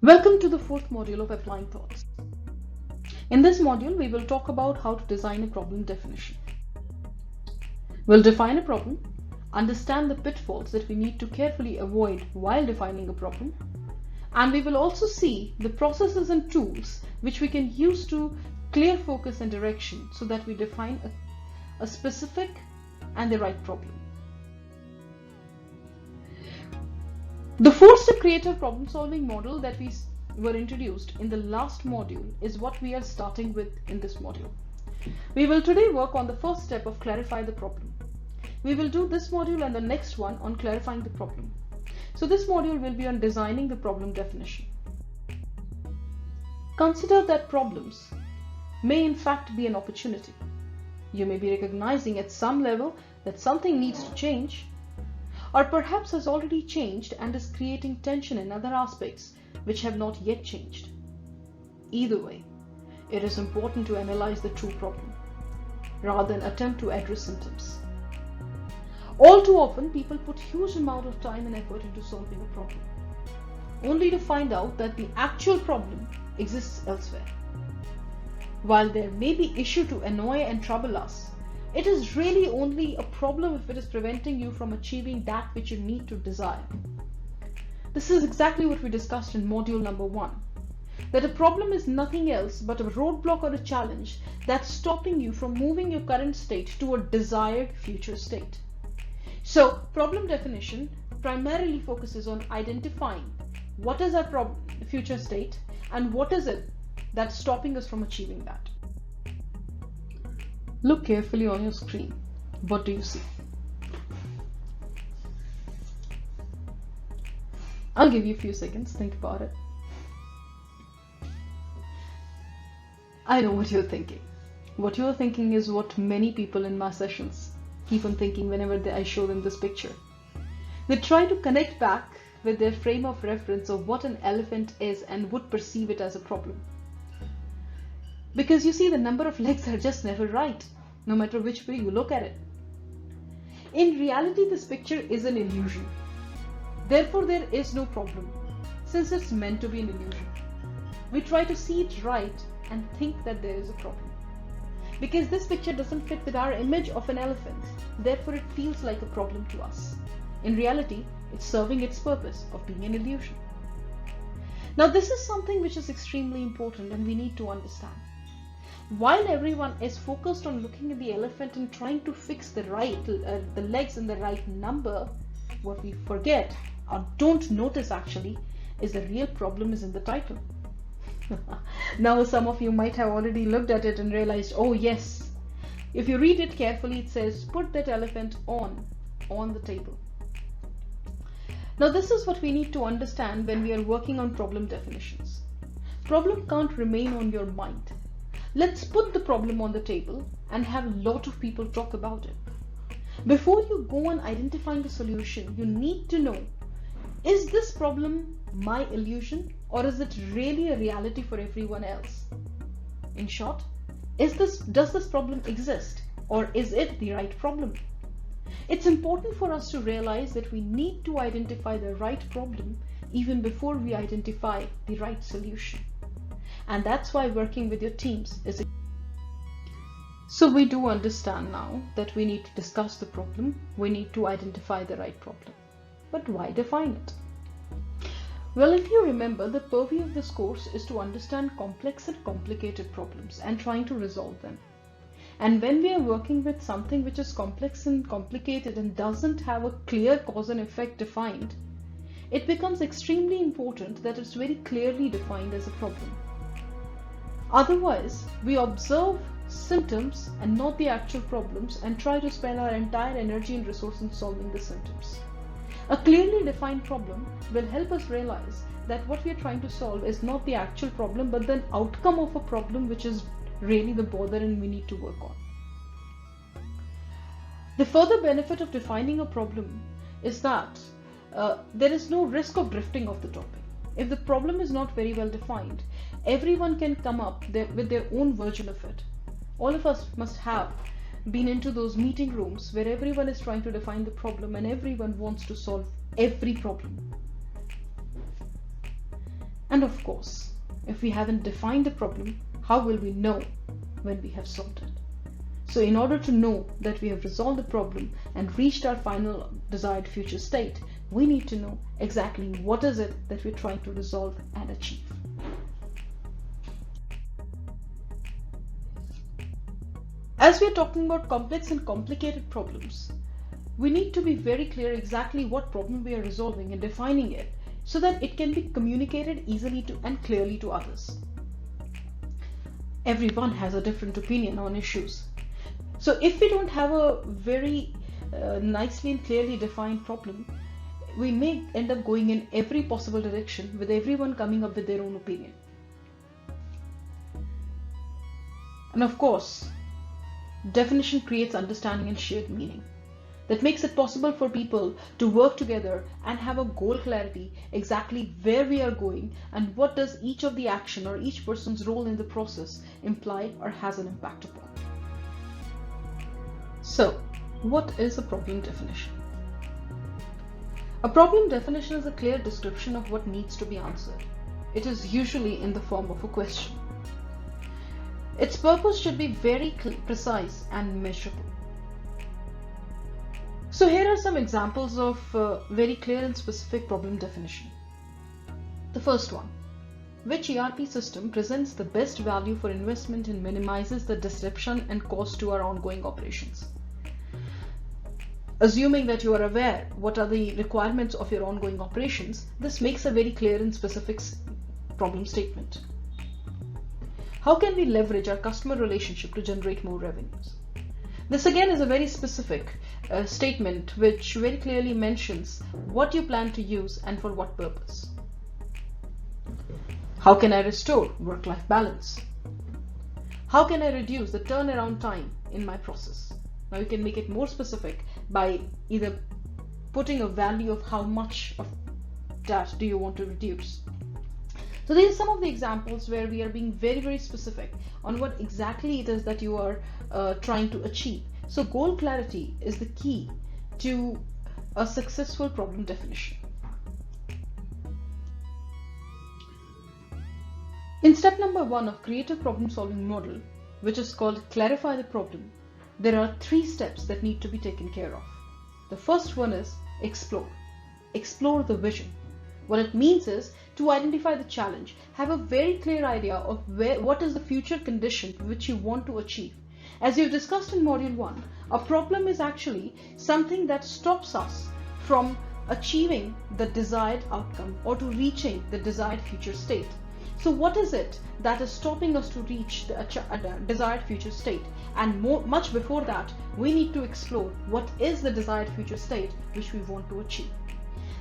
Welcome to the fourth module of Applying Thoughts. In this module, we will talk about how to design a problem definition. We'll define a problem, understand the pitfalls that we need to carefully avoid while defining a problem, and we will also see the processes and tools which we can use to clear focus and direction so that we define a specific and the right problem. The four-step creative problem-solving model that we were introduced in the last module is what we are starting with in this module. We will today work on the first step of clarify the problem. We will do this module and the next one on clarifying the problem. So this module will be on designing the problem definition. Consider that problems may in fact be an opportunity. You may be recognizing at some level that something needs to change, or perhaps has already changed and is creating tension in other aspects which have not yet changed. Either way, it is important to analyze the true problem rather than attempt to address symptoms. All too often, people put huge amount of time and effort into solving a problem, only to find out that the actual problem exists elsewhere. While there may be issue to annoy and trouble us, it is really only a problem if it is preventing you from achieving that which you need to desire. This is exactly what we discussed in module number 1, that a problem is nothing else but a roadblock or a challenge that's stopping you from moving your current state to a desired future state. So, problem definition primarily focuses on identifying what is our future state and what is it that's stopping us from achieving that. Look carefully on your screen. What do you see? I'll give you a few seconds. Think about it. I know what you're thinking. What you're thinking is what many people in my sessions keep on thinking whenever I show them this picture. They try to connect back with their frame of reference of what an elephant is and would perceive it as a problem. Because you see, the number of legs are just never right, no matter which way you look at it. In reality, this picture is an illusion. Therefore, there is no problem, since it's meant to be an illusion. We try to see it right and think that there is a problem. Because this picture doesn't fit with our image of an elephant, therefore it feels like a problem to us. In reality, it's serving its purpose of being an illusion. Now, this is something which is extremely important and we need to understand. While everyone is focused on looking at the elephant and trying to fix the legs in the right number, what we forget or don't notice actually is the real problem is in the title. Now some of you might have already looked at it and realized, oh yes, if you read it carefully, it says put that elephant on the table. Now this is what we need to understand when we are working on problem definitions. Problem can't remain on your mind. Let's put the problem on the table and have a lot of people talk about it. Before you go on identifying the solution, you need to know, is this problem my illusion or is it really a reality for everyone else? In short, does this problem exist or is it the right problem? It's important for us to realize that we need to identify the right problem even before we identify the right solution. And that's why working with your teams is. So we do understand now that we need to discuss the problem, we need to identify the right problem. But why define it? Well, if you remember, the purview of this course is to understand complex and complicated problems and trying to resolve them. And when we are working with something which is complex and complicated and doesn't have a clear cause and effect defined, it becomes extremely important that it's very clearly defined as a problem. Otherwise, we observe symptoms and not the actual problems and try to spend our entire energy and resource in solving the symptoms. A clearly defined problem will help us realize that what we are trying to solve is not the actual problem but the outcome of a problem which is really the bother and we need to work on. The further benefit of defining a problem is that there is no risk of drifting off the topic. If the problem is not very well defined, everyone can come up with their own version of it. All of us must have been into those meeting rooms where everyone is trying to define the problem and everyone wants to solve every problem. And of course, if we haven't defined the problem, how will we know when we have solved it? So in order to know that we have resolved the problem and reached our final desired future state, we need to know exactly what is it that we're trying to resolve and achieve. As we're talking about complex and complicated problems, we need to be very clear exactly what problem we are resolving and defining it so that it can be communicated easily to and clearly to others. Everyone has a different opinion on issues. So if we don't have a very nicely and clearly defined problem, we may end up going in every possible direction with everyone coming up with their own opinion. And of course, definition creates understanding and shared meaning. That makes it possible for people to work together and have a goal clarity exactly where we are going and what does each of the action or each person's role in the process imply or has an impact upon. So, what is a problem definition? A problem definition is a clear description of what needs to be answered. It is usually in the form of a question. Its purpose should be very precise and measurable. So here are some examples of very clear and specific problem definition. The first one, which ERP system presents the best value for investment and minimizes the disruption and cost to our ongoing operations? Assuming that you are aware what are the requirements of your ongoing operations, this makes a very clear and specific problem statement. How can we leverage our customer relationship to generate more revenues? This again is a very specific statement which very clearly mentions what you plan to use and for what purpose. How can I restore work-life balance? How can I reduce the turnaround time in my process? Now you can make it more specific by either putting a value of how much of that do you want to reduce. So these are some of the examples where we are being very, very specific on what exactly it is that you are trying to achieve. So goal clarity is the key to a successful problem definition. In step number 1 of creative problem solving model, which is called clarify the problem, there are 3 steps that need to be taken care of. The first one is explore. Explore the vision. What it means is to identify the challenge, have a very clear idea of what is the future condition which you want to achieve. As you've discussed in module 1, a problem is actually something that stops us from achieving the desired outcome or to reaching the desired future state. So what is it that is stopping us to reach the desired future state? And much before that, we need to explore what is the desired future state which we want to achieve.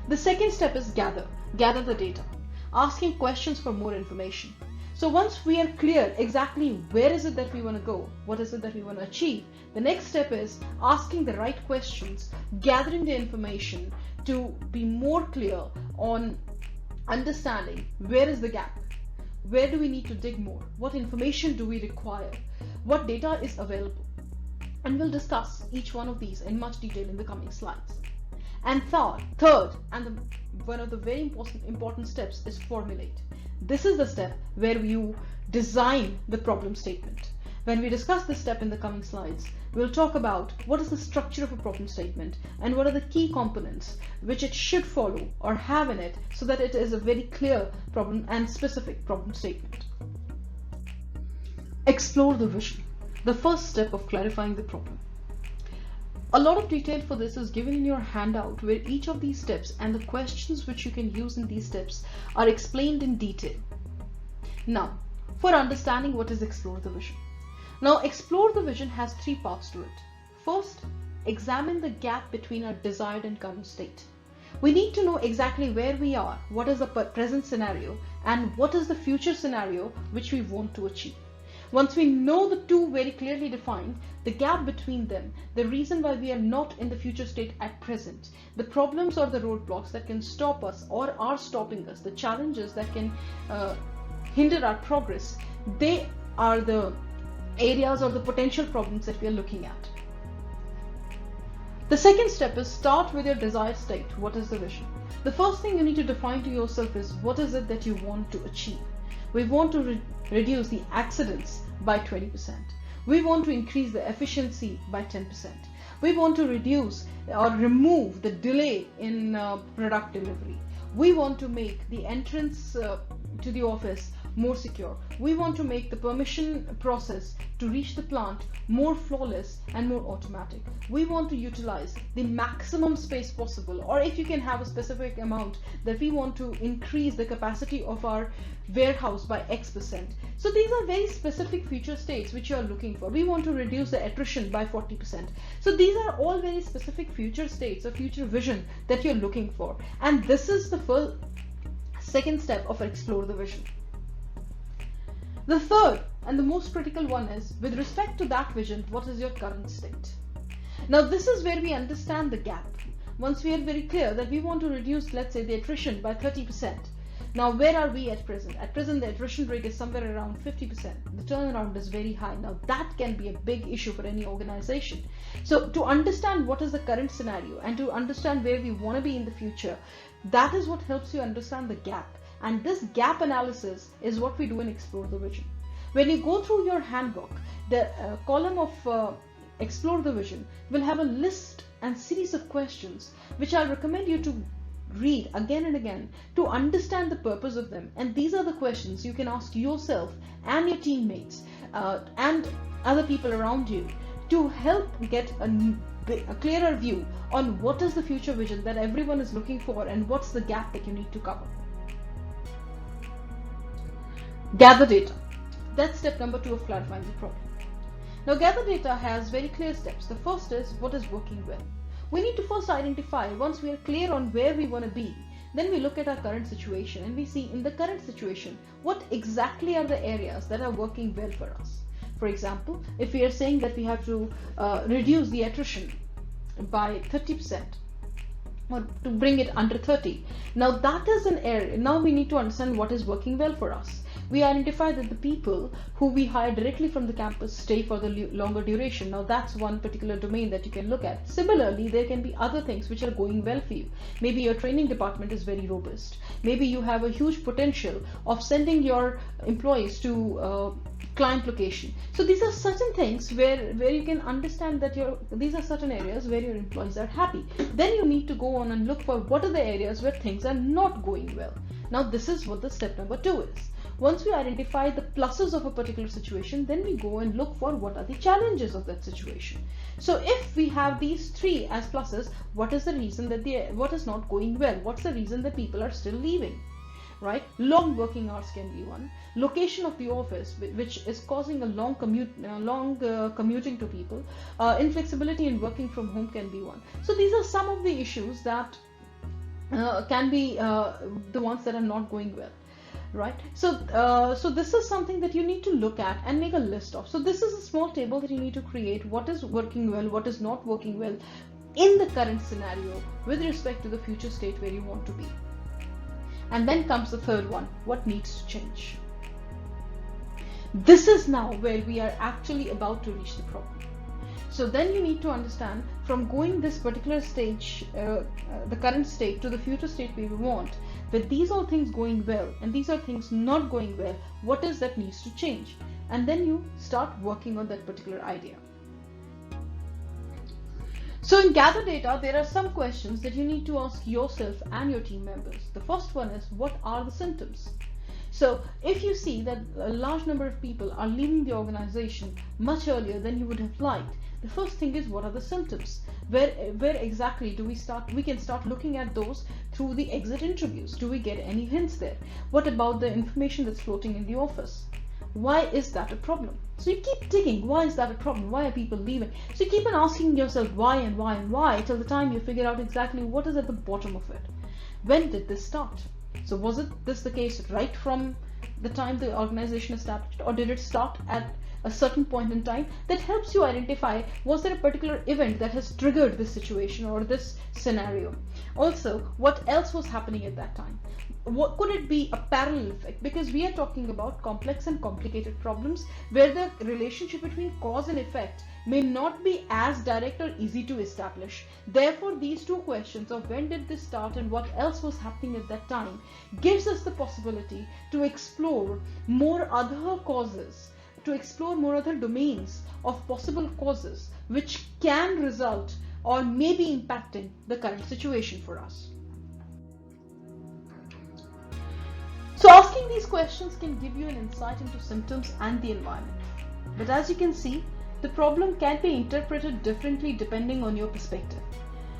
The second step is gather the data, asking questions for more information. So once we are clear exactly where is it that we want to go, what is it that we want to achieve, the next step is asking the right questions, gathering the information to be more clear on understanding where is the gap, where do we need to dig more, what information do we require, what data is available. And we'll discuss each one of these in much detail in the coming slides. And third, and one of the very important steps is formulate. This is the step where you design the problem statement. When we discuss this step in the coming slides, we'll talk about what is the structure of a problem statement and what are the key components which it should follow or have in it so that it is a very clear problem and specific problem statement. Explore the vision, the first step of clarifying the problem. A lot of detail for this is given in your handout where each of these steps and the questions which you can use in these steps are explained in detail. Now, for understanding what is explore the vision. Now, explore the vision has 3 parts to it. First, examine the gap between our desired and current state. We need to know exactly where we are, what is the present scenario, and what is the future scenario which we want to achieve. Once we know the two very clearly defined, the gap between them, the reason why we are not in the future state at present, the problems or the roadblocks that can stop us or are stopping us, the challenges that can hinder our progress, they are the areas or the potential problems that we are looking at. The second step is start with your desired state. What is the vision? The first thing you need to define to yourself is what is it that you want to achieve. We want to reduce the accidents by 20%. We want to increase the efficiency by 10%. We want to reduce or remove the delay in product delivery. We want to make the entrance to the office more secure. We want to make the permission process to reach the plant more flawless and more automatic. We want to utilize the maximum space possible, or if you can have a specific amount that we want to increase the capacity of our warehouse by X%. So these are very specific future states which you are looking for. We want to reduce the attrition by 40%. So these are all very specific future states or future vision that you're looking for. And this is the second step of explore the vision. The third and the most critical one is, with respect to that vision, what is your current state? Now this is where we understand the gap. Once we are very clear that we want to reduce, let's say, the attrition by 30%. Now where are we at present? At present the attrition rate is somewhere around 50%. The turnaround is very high. Now that can be a big issue for any organization. So to understand what is the current scenario and to understand where we want to be in the future, that is what helps you understand the gap. And this gap analysis is what we do in Explore the Vision. When you go through your handbook, the column of Explore the Vision will have a list and series of questions which I recommend you to read again and again to understand the purpose of them. And these are the questions you can ask yourself and your teammates and other people around you to help get a clearer view on what is the future vision that everyone is looking for and what's the gap that you need to cover. Gather data. That's step number 2 of clarifying the problem. Now gather data has very clear steps. The first is what is working well. We need to first identify, once we are clear on where we want to be, then we look at our current situation and we see in the current situation what exactly are the areas that are working well for us. For example, if we are saying that we have to reduce the attrition by 30%, or to bring it under 30. Now that is an area. Now we need to understand what is working well for us. We identify that the people who we hire directly from the campus stay for the longer duration. Now that's one particular domain that you can look at. Similarly, there can be other things which are going well for you. Maybe your training department is very robust. Maybe you have a huge potential of sending your employees to client location. So these are certain things where you can understand that these are certain areas where your employees are happy. Then you need to go on and look for what are the areas where things are not going well. Now this is what the step number 2 is. Once we identify the pluses of a particular situation, then we go and look for what are the challenges of that situation. So if we have these 3 as pluses, what is the reason that what is not going well? What's the reason that people are still leaving? Right? Long working hours can be one. Location of the office, which is causing a long commuting to people. Inflexibility in working from home can be one. So these are some of the issues that can be the ones that are not going well. Right? So this is something that you need to look at and make a list of. So this is a small table that you need to create. What is working well, what is not working well in the current scenario with respect to the future state where you want to be. And then comes the third one, what needs to change. This is now where we are actually about to reach the problem. So then you need to understand, from going this particular stage, the current state, to the future state we want, with these all things going well and these are things not going well, what is that needs to change? And then you start working on that particular idea. So in Gather Data, there are some questions that you need to ask yourself and your team members. The first one is, what are the symptoms? So if you see that a large number of people are leaving the organization much earlier than you would have liked, the first thing is, what are the symptoms? Where exactly do we start? We can start looking at those through the exit interviews. Do we get any hints there? What about the information that's floating in the office? Why is that a problem? So you keep digging. Why is that a problem? Why are people leaving? So you keep on asking yourself why and why and why till the time you figure out exactly what is at the bottom of it. When did this start? So was this the case right from the time the organization established, or did it start at a certain point in time that helps you identify, was there a particular event that has triggered this situation or this scenario? Also, what else was happening at that time? What could it be? A parallel effect, because we are talking about complex and complicated problems where the relationship between cause and effect may not be as direct or easy to establish. Therefore, these two questions of when did this start and what else was happening at that time gives us the possibility to explore more other causes, to explore more other domains of possible causes which can result or may be impacting the current situation for us. So asking these questions can give you an insight into symptoms and the environment. But as you can see, the problem can be interpreted differently depending on your perspective.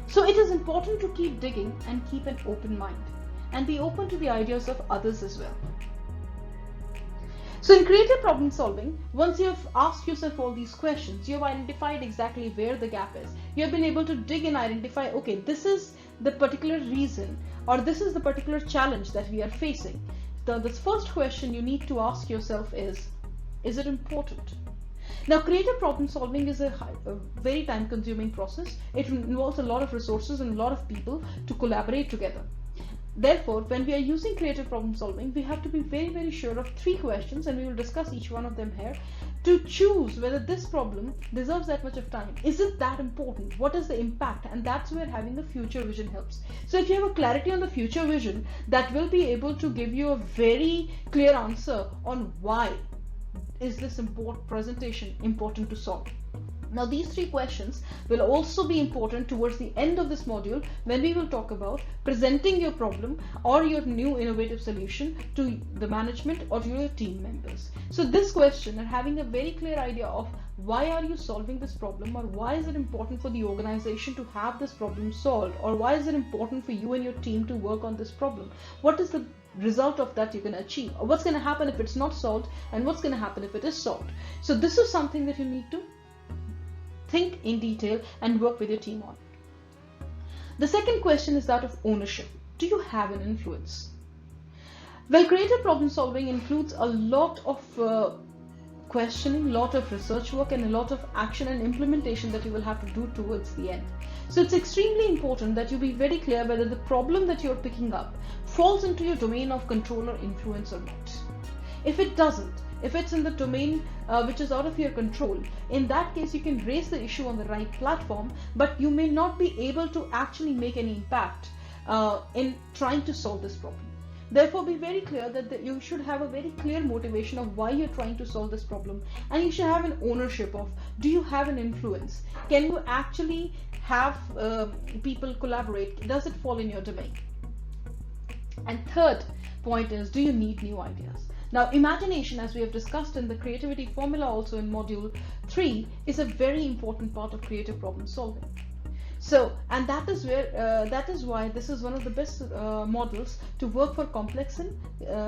So it is important to keep digging and keep an open mind and be open to the ideas of others as well. So in creative problem solving, once you have asked yourself all these questions, you have identified exactly where the gap is. You have been able to dig and identify, okay, this is the particular reason or this is the particular challenge that we are facing. The first question you need to ask yourself is it important? Now, creative problem solving is a very time consuming process. It involves a lot of resources and a lot of people to collaborate together. Therefore, when we are using creative problem solving, we have to be very, very sure of 3 questions, and we will discuss each one of them here to choose whether this problem deserves that much of time. Is it that important? What is the impact? And that's where having a future vision helps. So if you have a clarity on the future vision, that will be able to give you a very clear answer on why is this presentation important to solve. Now, these 3 questions will also be important towards the end of this module when we will talk about presenting your problem or your new innovative solution to the management or to your team members. So this question and having a very clear idea of why are you solving this problem, or why is it important for the organization to have this problem solved, or why is it important for you and your team to work on this problem? What is the result of that you can achieve? Or what's going to happen if it's not solved, and what's going to happen if it is solved? So this is something that you need to think in detail and work with your team on. The second question is that of ownership. Do you have an influence? Well, creative problem solving includes a lot of questioning, lot of research work, and a lot of action and implementation that you will have to do towards the end. So it's extremely important that you be very clear whether the problem that you're picking up falls into your domain of control or influence or not. If it doesn't, if it's in the domain which is out of your control, in that case you can raise the issue on the right platform, but you may not be able to actually make any impact in trying to solve this problem. Therefore, be very clear that you should have a very clear motivation of why you're trying to solve this problem, and you should have an ownership of, do you have an influence? Can you actually have people collaborate? Does it fall in your domain? And third point is, do you need new ideas? Now, imagination, as we have discussed in the creativity formula also in module 3, is a very important part of creative problem solving. So, and that is why this is one of the best models to work for complex and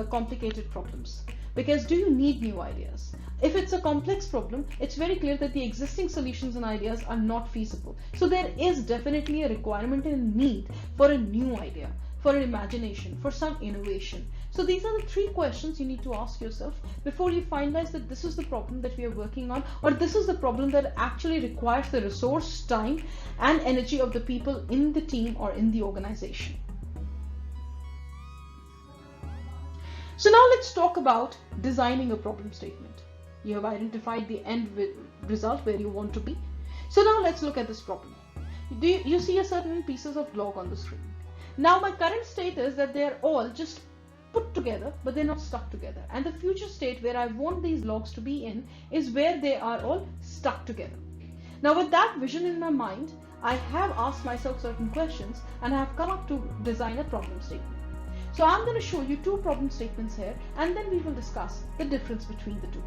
complicated problems. Because do you need new ideas? If it's a complex problem, it's very clear that the existing solutions and ideas are not feasible. So there is definitely a requirement and need for a new idea, for an imagination, for some innovation. So these are the 3 questions you need to ask yourself before you finalize that this is the problem that we are working on, or this is the problem that actually requires the resource, time, and energy of the people in the team or in the organization. So now let's talk about designing a problem statement. You have identified the end result where you want to be. So now let's look at this problem. You see a certain pieces of log on the screen. Now my current state is that they are all just put together, but they're not stuck together. And the future state where I want these logs to be in is where they are all stuck together. Now with that vision in my mind, I have asked myself certain questions and I have come up to design a problem statement. So I'm going to show you 2 problem statements here, and then we will discuss the difference between the 2.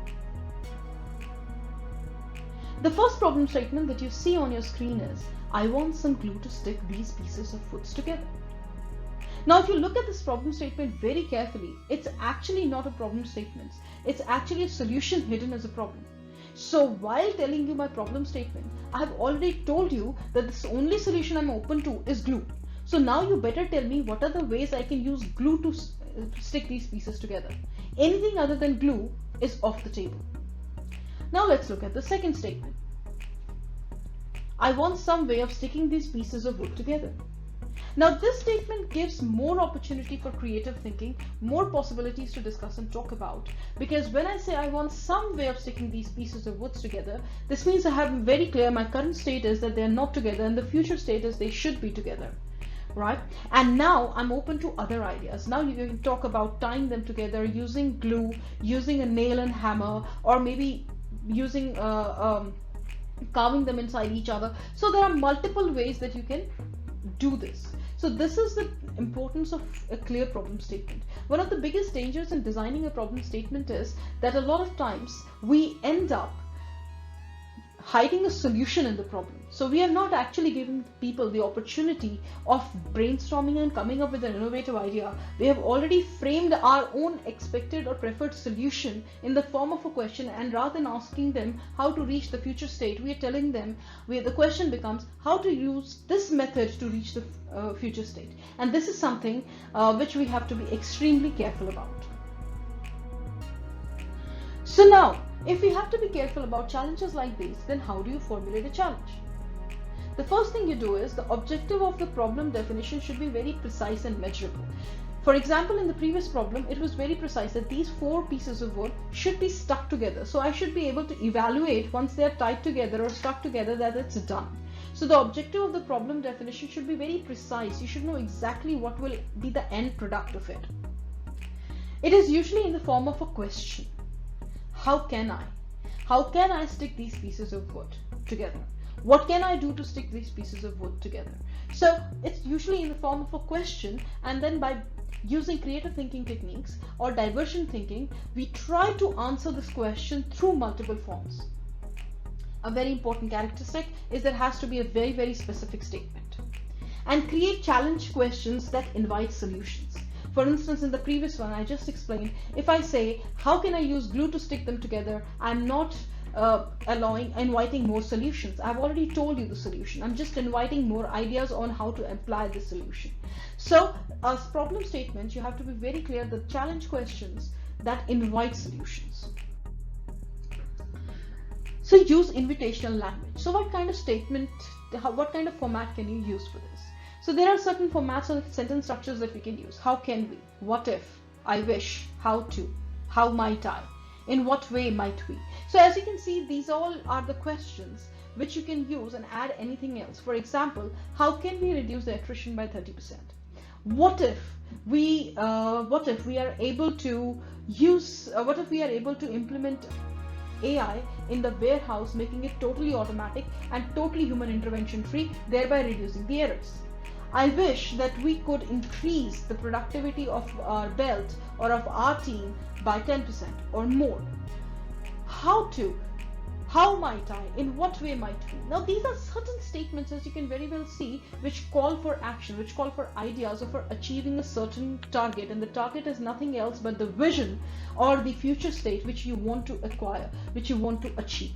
The first problem statement that you see on your screen is, I want some glue to stick these pieces of wood together. Now, if you look at this problem statement very carefully, it's actually not a problem statement. It's actually a solution hidden as a problem. So while telling you my problem statement, I have already told you that the only solution I'm open to is glue. So now you better tell me what are the ways I can use glue to stick these pieces together. Anything other than glue is off the table. Now let's look at the second statement. I want some way of sticking these pieces of wood together. Now this statement gives more opportunity for creative thinking, more possibilities to discuss and talk about, because when I say I want some way of sticking these pieces of wood together, this means I have very clear my current state is that they are not together and the future state is they should be together, right? And now I'm open to other ideas. Now you can talk about tying them together using glue, using a nail and hammer, or maybe using carving them inside each other. So there are multiple ways that you can do this. So this is the importance of a clear problem statement. One of the biggest dangers in designing a problem statement is that a lot of times we end up hiding a solution in the problem. So we are not actually giving people the opportunity of brainstorming and coming up with an innovative idea. We have already framed our own expected or preferred solution in the form of a question, and rather than asking them how to reach the future state, we are telling them, the question becomes how to use this method to reach the future state. And this is something which we have to be extremely careful about. So now, if we have to be careful about challenges like these, then how do you formulate a challenge? The first thing you do is the objective of the problem definition should be very precise and measurable. For example, in the previous problem, it was very precise that these 4 pieces of wood should be stuck together. So I should be able to evaluate once they are tied together or stuck together that it's done. So the objective of the problem definition should be very precise. You should know exactly what will be the end product of it. It is usually in the form of a question. How can I stick these pieces of wood together? What can I do to stick these pieces of wood together? So it's usually in the form of a question, and then by using creative thinking techniques or diversion thinking, we try to answer this question through multiple forms. A very important characteristic is there has to be a very, very specific statement. And create challenge questions that invite solutions. For instance, in the previous one I just explained, if I say, how can I use glue to stick them together? I'm not inviting more solutions. I've already told you the solution. I'm just inviting more ideas on how to apply the solution. So as problem statements, you have to be very clear the challenge questions that invite solutions. So use invitational language. So what kind of statement, what kind of format can you use for this? So there are certain formats or sentence structures that we can use. How can we? What if? I wish? How to? How might I? In what way might we? So as you can see, these all are the questions which you can use and add anything else. For example, how can we reduce the attrition by 30%? What if we are able to implement AI in the warehouse, making it totally automatic and totally human intervention free, thereby reducing the errors? I wish that we could increase the productivity of our belt or of our team by 10% or more. How to? How might I? In what way might we? Now these are certain statements, as you can very well see, which call for action, which call for ideas or for achieving a certain target, and the target is nothing else but the vision or the future state which you want to acquire, which you want to achieve.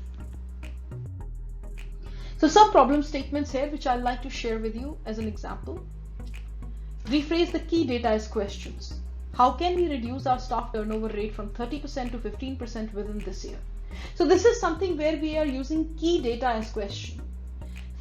So some problem statements here which I'd like to share with you as an example. Rephrase the key data as questions. How can we reduce our staff turnover rate from 30% to 15% within this year? So this is something where we are using key data as question.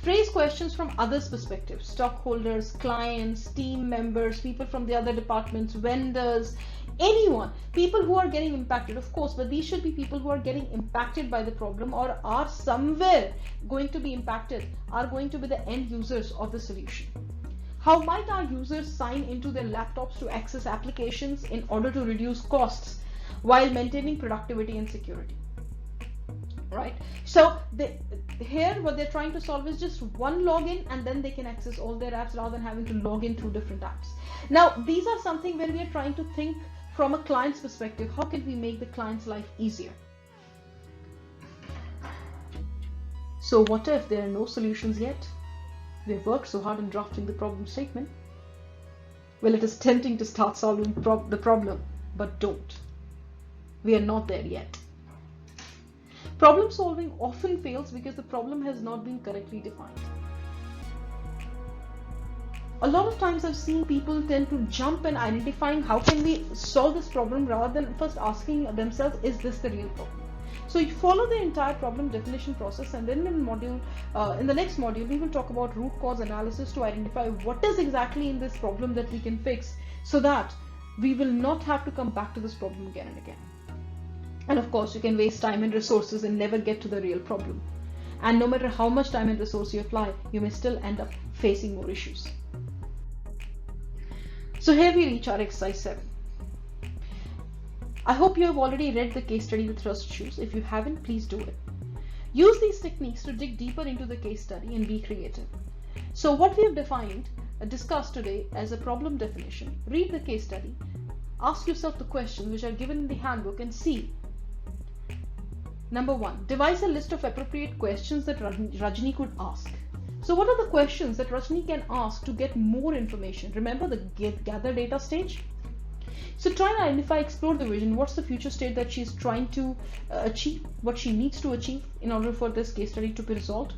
Phrase questions from others' perspectives, stockholders, clients, team members, people from the other departments, vendors, anyone, people who are getting impacted, of course, but these should be people who are getting impacted by the problem or are somewhere going to be impacted, are going to be the end users of the solution. How might our users sign into their laptops to access applications in order to reduce costs while maintaining productivity and security? Right? So here what they're trying to solve is just one login, and then they can access all their apps rather than having to log in through different apps. Now these are something where we are trying to think from a client's perspective. How can we make the client's life easier? So what if there are no solutions yet? We've worked so hard in drafting the problem statement. Well, it is tempting to start solving the problem, but don't. We are not there yet. Problem solving often fails because the problem has not been correctly defined. A lot of times I've seen people tend to jump and identifying how can we solve this problem rather than first asking themselves, is this the real problem? So you follow the entire problem definition process, and then in the next module, we will talk about root cause analysis to identify what is exactly in this problem that we can fix, so that we will not have to come back to this problem again and again. And of course, you can waste time and resources and never get to the real problem. And no matter how much time and resource you apply, you may still end up facing more issues. So here we reach our exercise 7. I hope you have already read the case study with trust issues. If you haven't, please do it. Use these techniques to dig deeper into the case study and be creative. So what we have discussed today as a problem definition, read the case study, ask yourself the questions which are given in the handbook and see. Number 1, devise a list of appropriate questions that Rajni could ask. So what are the questions that Rajni can ask to get more information? Remember the gather data stage? So try and identify, explore the vision. What's the future state that she's trying to achieve? What she needs to achieve in order for this case study to be resolved?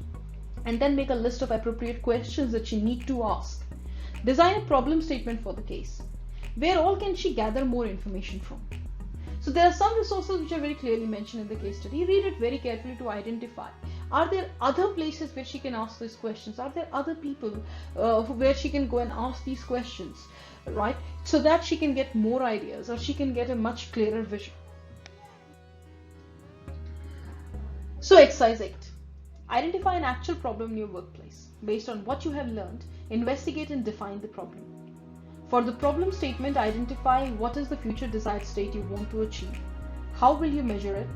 And then make a list of appropriate questions that she needs to ask. Design a problem statement for the case. Where all can she gather more information from? So there are some resources which are very clearly mentioned in the case study. Read it very carefully to identify. Are there other places where she can ask these questions? Are there other people where she can go and ask these questions, right? So that she can get more ideas, or she can get a much clearer vision. So exercise 8. Identify an actual problem in your workplace. Based on what you have learned, investigate and define the problem. For the problem statement, identify what is the future desired state you want to achieve. How will you measure it?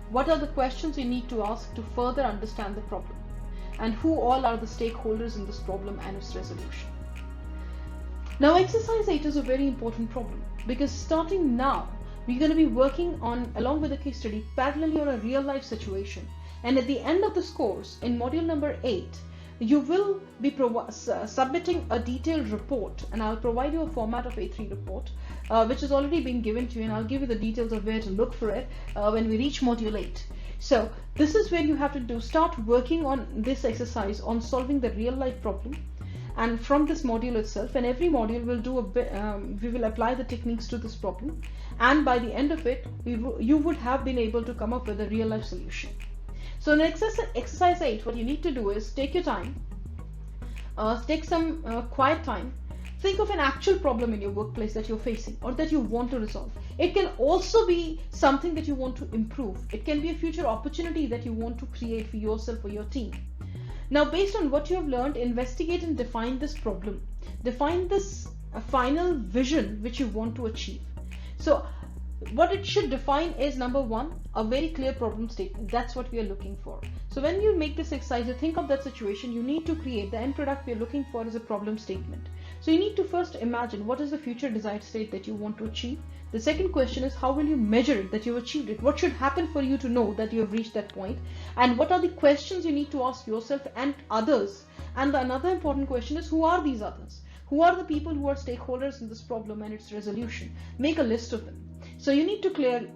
What are the questions you need to ask to further understand the problem? And who all are the stakeholders in this problem and its resolution? Now, exercise 8 is a very important problem, because starting now, we're going to be working on, along with the case study, parallelly on a real life situation. And at the end of this course, in module number 8, you will be submitting a detailed report, and I'll provide you a format of A3 report, which is already being given to you, and I'll give you the details of where to look for it when we reach module 8. So this is where you have to start working on this exercise on solving the real life problem. And from this module itself, and every module will do a bit, we will apply the techniques to this problem, and by the end of it, you would have been able to come up with a real life solution. So in exercise 8, what you need to do is take your time, take some quiet time, think of an actual problem in your workplace that you're facing or that you want to resolve. It can also be something that you want to improve. It can be a future opportunity that you want to create for yourself or your team. Now, based on what you have learned, investigate and define this problem. Define this final vision which you want to achieve. So what it should define is, number 1, a very clear problem statement. That's what we are looking for. So when you make this exercise, you think of that situation, you need to create the end product we are looking for is a problem statement. So you need to first imagine what is the future desired state that you want to achieve. The second question is, how will you measure it that you've achieved it? What should happen for you to know that you have reached that point? And what are the questions you need to ask yourself and others? And another important question is, who are these others? Who are the people who are stakeholders in this problem and its resolution? Make a list of them. So you need to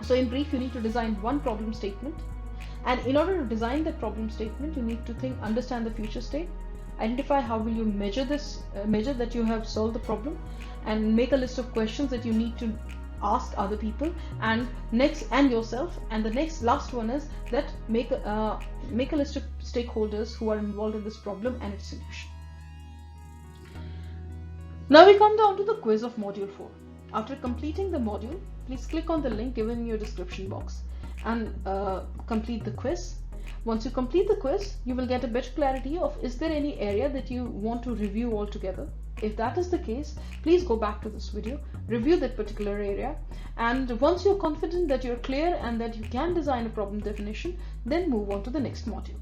so in brief, you need to design one problem statement. And in order to design that problem statement, you need to understand the future state, identify how will you measure that you have solved the problem, and make a list of questions that you need to ask other people and yourself. And the last one is that make a list of stakeholders who are involved in this problem and its solution. Now we come down to the quiz of module 4. After completing the module, please click on the link given in your description box and complete the quiz. Once you complete the quiz, you will get a better clarity of, is there any area that you want to review altogether? If that is the case, please go back to this video, review that particular area, and once you're confident that you're clear and that you can design a problem definition, then move on to the next module.